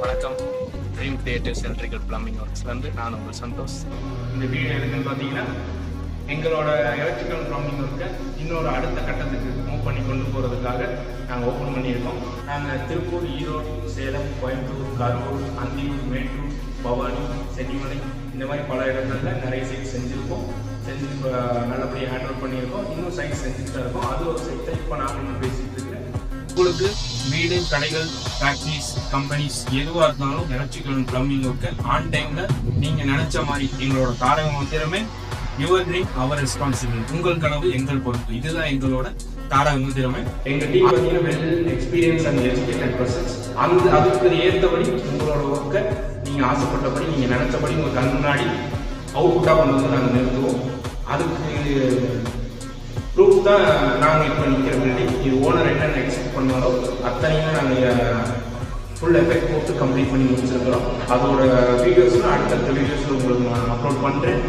வணக்கம். Dream creatives electrical plumbing ஒர்க்ஸ்லேருந்து நான் உங்கள் சந்தோஷ். இந்த வீடியோ எதுக்குன்னு பார்த்தீங்கன்னா, எங்களோட எலக்ட்ரிக்கல் பிளம்பிங் ஒர்க்கை இன்னொரு அடுத்த கட்டத்துக்கு மூவ் பண்ணி கொண்டு போகிறதுக்காக நாங்கள் ஓப்பன் பண்ணியிருக்கோம். நாங்கள் திருப்பூர், ஈரோடு, சேலம், கோயம்புத்தூர், கரூர், அந்தியூர், மேட்டூர், பவானி, சென்னிமலை இந்த மாதிரி பல இடங்களில் நிறைய சைட் செஞ்சு நல்லபடியாக ஹேண்டில் பண்ணியிருக்கோம். இன்னும் சைட் செஞ்சுட்டு தான் இருக்கோம். அது ஒரு சைட்டை இப்போ நாங்கள் இன்னும் பேசிகிட்டு இருக்கிறேன். உங்களுக்கு வீடு, கடைகள், ஃபேக்ட்ரிஸ், கம்பெனிஸ் எதுவாக இருந்தாலும் electrical and plumbing work on டைமில் நீங்கள் நினச்ச மாதிரி எங்களோட தாரக மந்திரமே யுவர் ட்ரீம் அவர் ரெஸ்பான்சிபிலிட்டி. உங்கள் கனவு எங்கள் பொறுப்பு. இதுதான் எங்களோட தாரக மந்திரமே. எங்கள் டீம் பார்த்தீங்கன்னா well experience and educated persons. அதுக்கு ஏற்றபடி உங்களோட ஒர்க்கை நீங்கள் ஆசைப்பட்டபடி நீங்கள் நினச்சபடி உங்கள் கண் முன்னாடி அவுட்புட்டாக கொண்டு வந்து நாங்கள் நிறுத்துவோம். அதுக்கு ப்ரூஃப் தான் நாங்கள் இப்போ நிற்கிற பில்டிங். இது ஓனர் என்னென்ன எக்ஸ்பெக்ட் பண்ணாலோ அத்தனையும் நாங்கள் ஃபுல் எஃபெக்ட் போட்டு கம்ப்ளீட் பண்ணி முடிச்சிருக்கிறோம். அதோட வீடியோஸ்லாம் அடுத்தடுத்த வீடியோஸில் உங்களுக்கு நான் அப்லோட் பண்ணுறேன்.